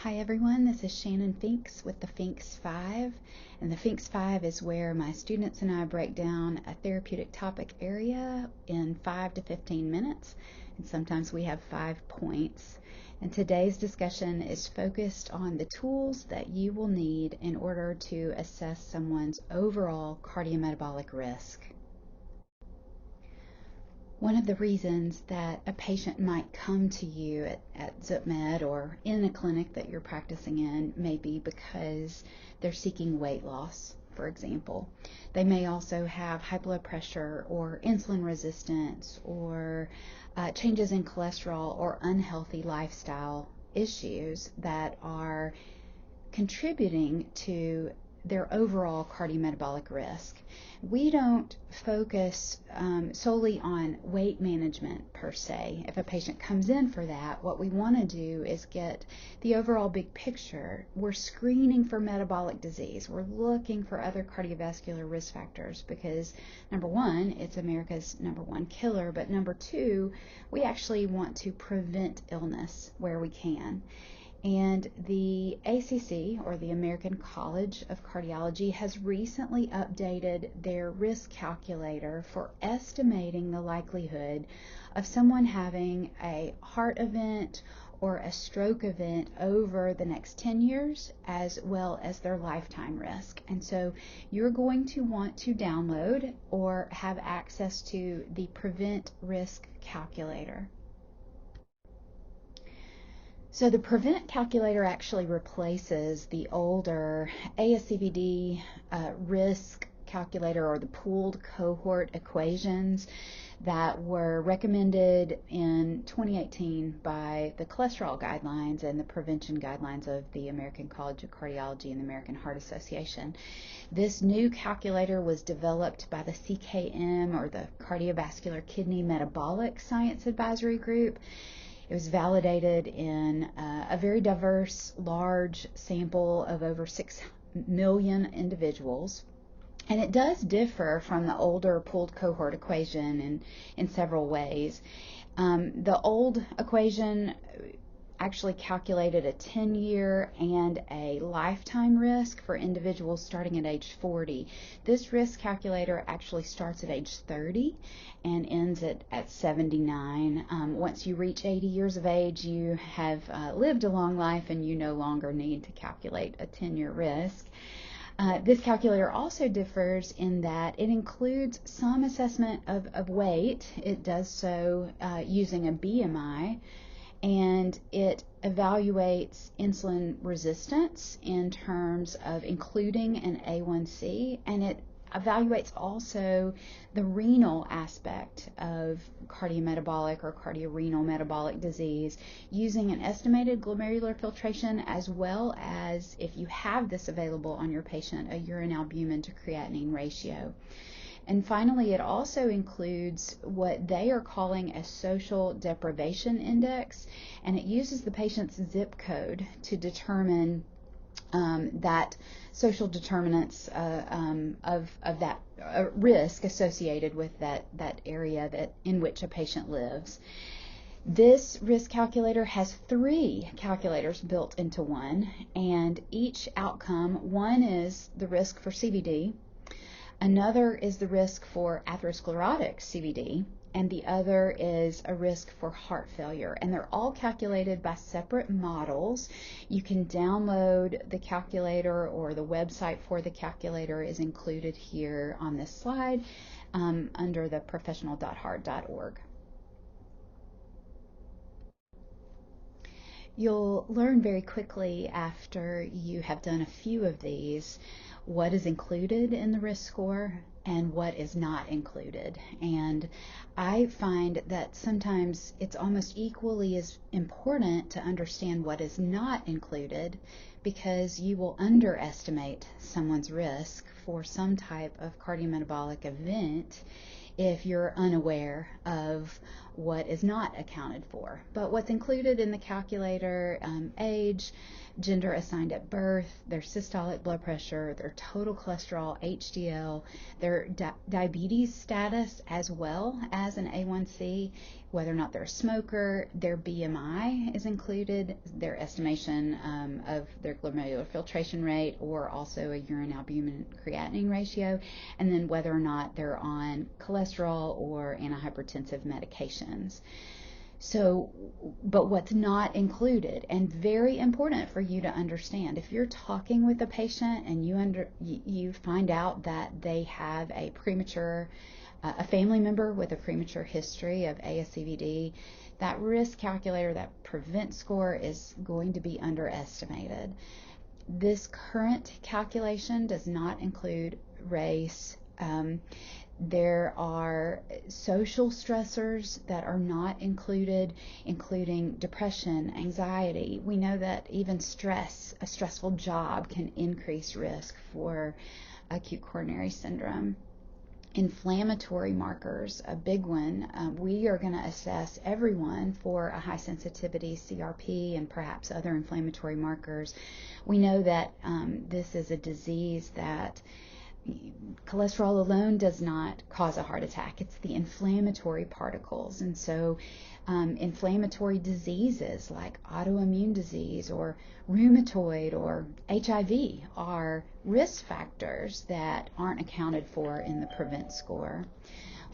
Hi everyone, this is Shannon Finks with the Finks 5, and the Finks 5 is where my students and I break down a therapeutic topic area in 5 to 15 minutes, and sometimes we have 5 points. And today's discussion is focused on the tools that you will need in order to assess someone's overall cardiometabolic risk. One of the reasons that a patient might come to you at ZipMed or in a clinic that you're practicing in may be because they're seeking weight loss, for example. They may also have high blood pressure or insulin resistance or changes in cholesterol or unhealthy lifestyle issues that are contributing to their overall cardiometabolic risk. We don't focus solely on weight management per se. If a patient comes in for that, what we want to do is get the overall big picture. We're screening for metabolic disease. We're looking for other cardiovascular risk factors because, number one, it's America's number one killer, but number two, we actually want to prevent illness where we can. And the ACC, or the American College of Cardiology, has recently updated their risk calculator for estimating the likelihood of someone having a heart event or a stroke event over the next 10 years, as well as their lifetime risk. And so you're going to want to download or have access to the Prevent Risk Calculator. So the Prevent calculator actually replaces the older ASCVD risk calculator, or the pooled cohort equations that were recommended in 2018 by the cholesterol guidelines and the prevention guidelines of the American College of Cardiology and the American Heart Association. This new calculator was developed by the CKM, or the Cardiovascular Kidney Metabolic Science Advisory Group. It was validated in a very diverse, large sample of over 6 million individuals. And it does differ from the older pooled cohort equation in several ways. The old equation actually calculated a 10-year and a lifetime risk for individuals starting at age 40. This risk calculator actually starts at age 30 and ends at 79. Once you reach 80 years of age, you have lived a long life and you no longer need to calculate a 10-year risk. This calculator also differs in that it includes some assessment of weight. It does so using a BMI, and it evaluates insulin resistance in terms of including an A1C, and it evaluates also the renal aspect of cardiometabolic or cardiorenal metabolic disease using an estimated glomerular filtration, as well as, if you have this available on your patient, a urine albumin to creatinine ratio. And finally, it also includes what they are calling a social deprivation index, and it uses the patient's zip code to determine that social determinants of that risk associated with that area in which a patient lives. This risk calculator has 3 calculators built into one, and each outcome, one is the risk for CVD, another is the risk for atherosclerotic CVD, and the other is a risk for heart failure. And they're all calculated by separate models. You can download the calculator, or the website for the calculator is included here on this slide under the professional.heart.org. You'll learn very quickly after you have done a few of these what is included in the risk score and what is not included. And I find that sometimes it's almost equally as important to understand what is not included, because you will underestimate someone's risk for some type of cardiometabolic event if you're unaware of what is not accounted for. But what's included in the calculator: age, gender assigned at birth, their systolic blood pressure, their total cholesterol, HDL, their diabetes status, as well as an A1C, whether or not they're a smoker. Their BMI is included, their estimation of their glomerular filtration rate, or also a urine albumin creatinine ratio, and then whether or not they're on cholesterol or antihypertensive medications. So, but what's not included, and very important for you to understand, if you're talking with a patient and you find out that they have a family member with a premature history of ASCVD, that risk calculator, that prevent score, is going to be underestimated. This current calculation does not include race. There are social stressors that are not included, including depression, anxiety. We know that even stress, a stressful job, can increase risk for acute coronary syndrome. Inflammatory markers, a big one. We are going to assess everyone for a high sensitivity CRP and perhaps other inflammatory markers. We know that this is a disease that cholesterol alone does not cause a heart attack. It's the inflammatory particles. And so inflammatory diseases like autoimmune disease or rheumatoid or HIV are risk factors that aren't accounted for in the prevent score.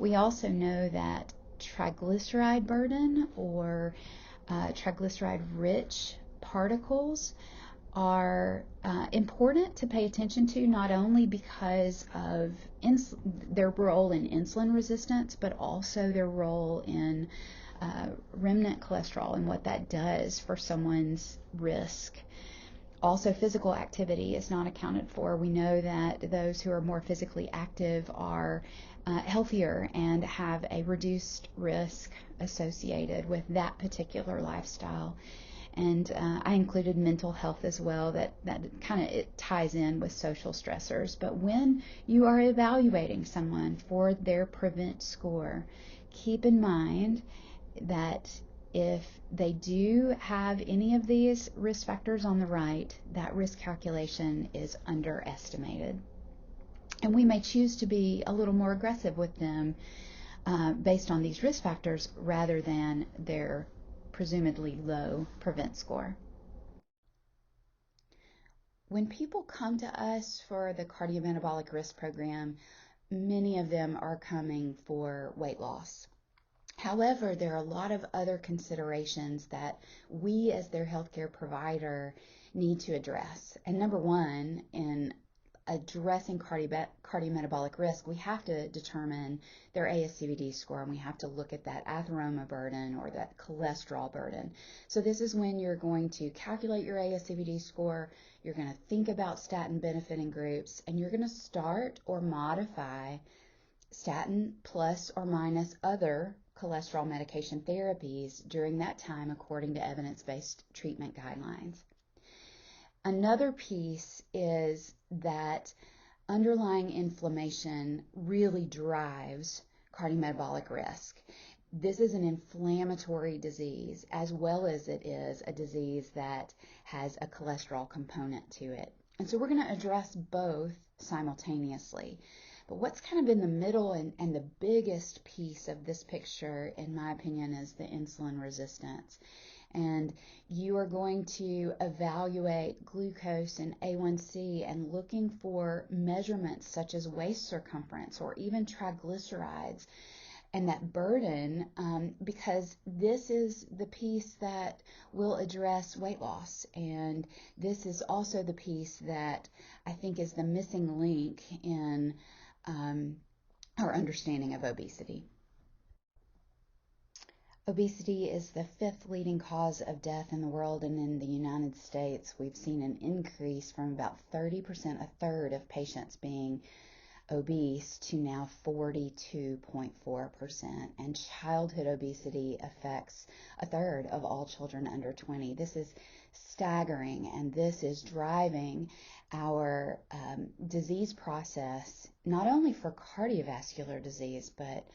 We also know that triglyceride burden or triglyceride-rich particles are important to pay attention to, not only because of their role in insulin resistance, but also their role in remnant cholesterol and what that does for someone's risk. Also, physical activity is not accounted for. We know that those who are more physically active are healthier and have a reduced risk associated with that particular lifestyle. And I included mental health as well. That kind of, it ties in with social stressors. But when you are evaluating someone for their prevent score, keep in mind that if they do have any of these risk factors on the right, that risk calculation is underestimated. And we may choose to be a little more aggressive with them based on these risk factors rather than their presumably low prevent score. When people come to us for the cardiometabolic risk program, many of them are coming for weight loss. However, there are a lot of other considerations that we as their healthcare provider need to address. And number one, in addressing cardiometabolic risk, we have to determine their ASCVD score, and we have to look at that atheroma burden or that cholesterol burden. So this is when you're going to calculate your ASCVD score, you're going to think about statin benefiting groups, and you're going to start or modify statin plus or minus other cholesterol medication therapies during that time according to evidence-based treatment guidelines. Another piece is that underlying inflammation really drives cardiometabolic risk. This is an inflammatory disease as well as it is a disease that has a cholesterol component to it. And so we're going to address both simultaneously. But what's kind of in the middle and the biggest piece of this picture, in my opinion, is the insulin resistance. And you are going to evaluate glucose and A1C and looking for measurements such as waist circumference or even triglycerides and that burden, because this is the piece that will address weight loss. And this is also the piece that I think is the missing link in our understanding of obesity. Obesity is the 5th leading cause of death in the world, and in the United States, we've seen an increase from about 30%, a third of patients being obese, to now 42.4%. And childhood obesity affects a third of all children under 20. This is staggering, and this is driving our disease process, not only for cardiovascular disease, but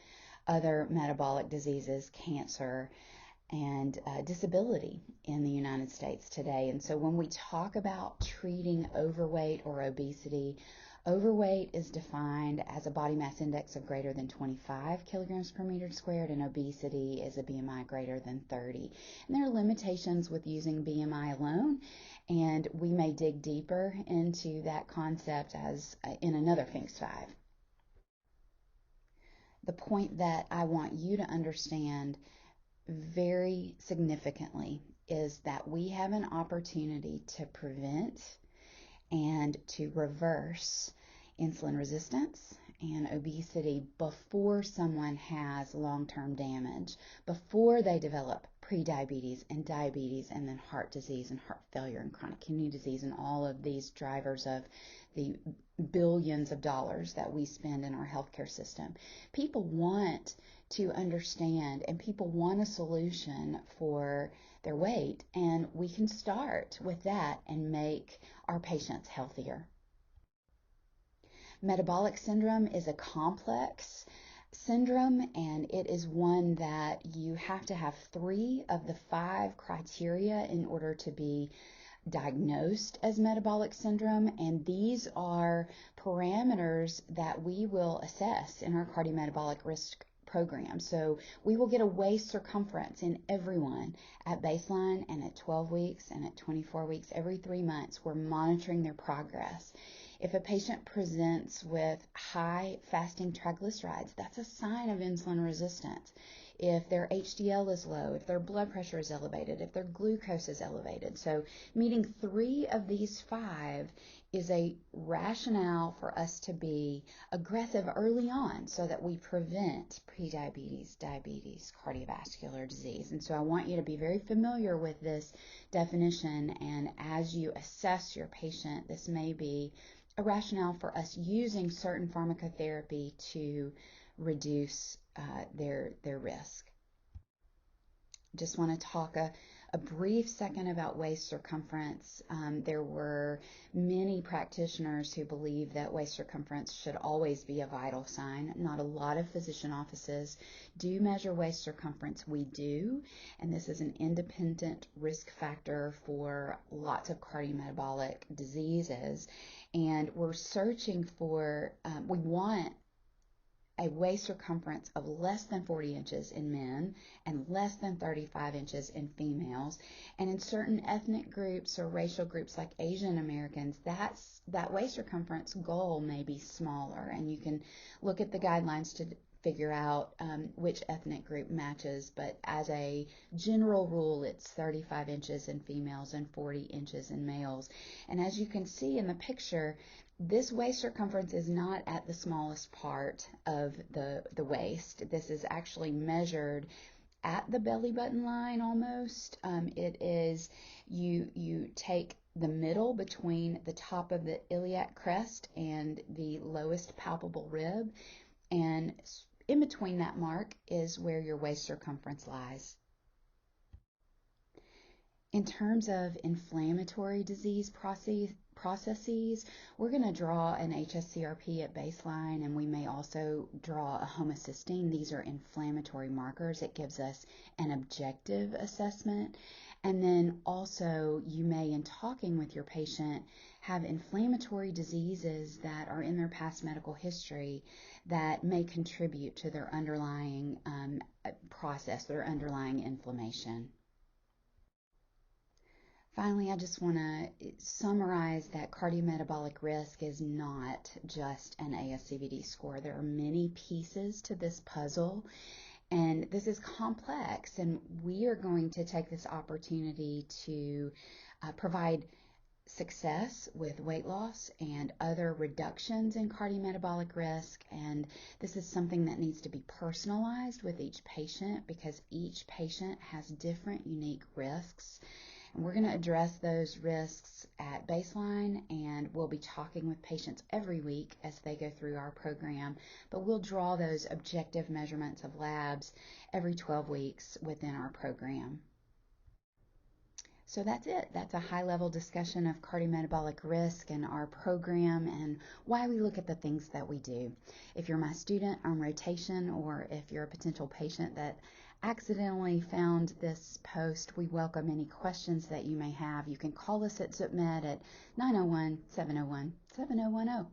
other metabolic diseases, cancer, and disability in the United States today. And so when we talk about treating overweight or obesity, overweight is defined as a body mass index of greater than 25 kilograms per meter squared, and obesity is a BMI greater than 30. And there are limitations with using BMI alone, and we may dig deeper into that concept as in another Finks 5. The point that I want you to understand very significantly is that we have an opportunity to prevent and to reverse insulin resistance and obesity before someone has long-term damage, before they develop prediabetes and diabetes and then heart disease and heart failure and chronic kidney disease and all of these drivers of the billions of dollars that we spend in our healthcare system. People want to understand, and people want a solution for their weight, and we can start with that and make our patients healthier. Metabolic syndrome is a complex syndrome, and it is one that you have to have 3 of the 5 criteria in order to be diagnosed as metabolic syndrome, and these are parameters that we will assess in our cardiometabolic risk program. So we will get a waist circumference in everyone at baseline and at 12 weeks and at 24 weeks. Every 3 months, we're monitoring their progress. If a patient presents with high fasting triglycerides, that's a sign of insulin resistance. If their HDL is low, if their blood pressure is elevated, if their glucose is elevated. So meeting 3 of these 5 is a rationale for us to be aggressive early on so that we prevent prediabetes, diabetes, cardiovascular disease. And so I want you to be very familiar with this definition, and as you assess your patient, this may be a rationale for us using certain pharmacotherapy to reduce their risk. Just want to talk a brief second about waist circumference. There were many practitioners who believe that waist circumference should always be a vital sign. Not a lot of physician offices do measure waist circumference. We do, and this is an independent risk factor for lots of cardiometabolic diseases. And we're searching for, we want a waist circumference of less than 40 inches in men and less than 35 inches in females. And in certain ethnic groups or racial groups like Asian Americans, that waist circumference goal may be smaller. And you can look at the guidelines to figure out which ethnic group matches. But as a general rule, it's 35 inches in females and 40 inches in males. And as you can see in the picture, this waist circumference is not at the smallest part of the waist. This is actually measured at the belly button line almost. It is, you take the middle between the top of the iliac crest and the lowest palpable rib, and in between that mark is where your waist circumference lies. In terms of inflammatory disease processes, we're going to draw an HSCRP at baseline, and we may also draw a homocysteine. These are inflammatory markers. It gives us an objective assessment. And then also, you may, in talking with your patient, have inflammatory diseases that are in their past medical history that may contribute to their underlying process, their underlying inflammation. Finally, I just want to summarize that cardiometabolic risk is not just an ASCVD score. There are many pieces to this puzzle, and this is complex, and we are going to take this opportunity to provide success with weight loss and other reductions in cardiometabolic risk. And this is something that needs to be personalized with each patient because each patient has different unique risks. And we're going to address those risks at baseline, and we'll be talking with patients every week as they go through our program, but we'll draw those objective measurements of labs every 12 weeks within our program. So that's it. That's a high-level discussion of cardiometabolic risk and our program and why we look at the things that we do. If you're my student on rotation, or if you're a potential patient that accidentally found this post, we welcome any questions that you may have. You can call us at ZipMed at 901-701-7010.